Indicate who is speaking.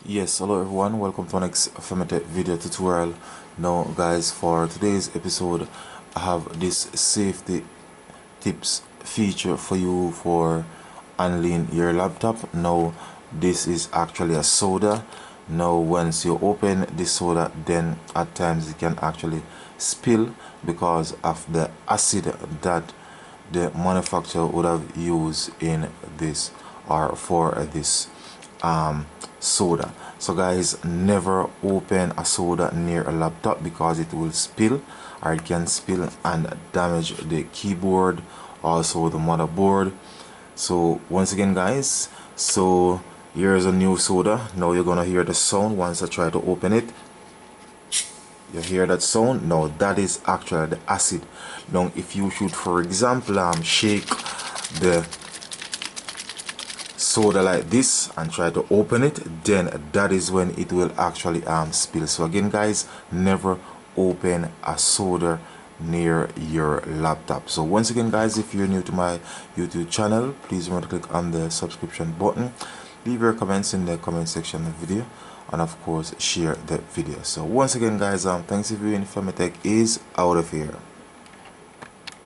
Speaker 1: Yes, hello everyone, welcome to our next Femitech video tutorial. Now guys, for today's episode I have this safety tips feature for you for handling your laptop. Now this is actually a soda. Now once you open this soda, then at times it can actually spill because of the acid that the manufacturer would have used in this or for this soda. So guys, never open a soda near a laptop because it will spill, or it can spill and damage the keyboard, also the motherboard. So once again guys, so here's a new soda. Now you're gonna hear the sound once I try to open it. You hear that sound? Now that is actually the acid. Now if you should, for example, shake the soda like this and try to open it, then that is when it will actually spill. So again guys, never open a soda near your laptop. So once again guys, if you're new to my YouTube channel, please remember to click on the subscription button, leave your comments in the comment section of the video, and of course share the video. So once again guys, thanks for viewing. Femitech is out of here.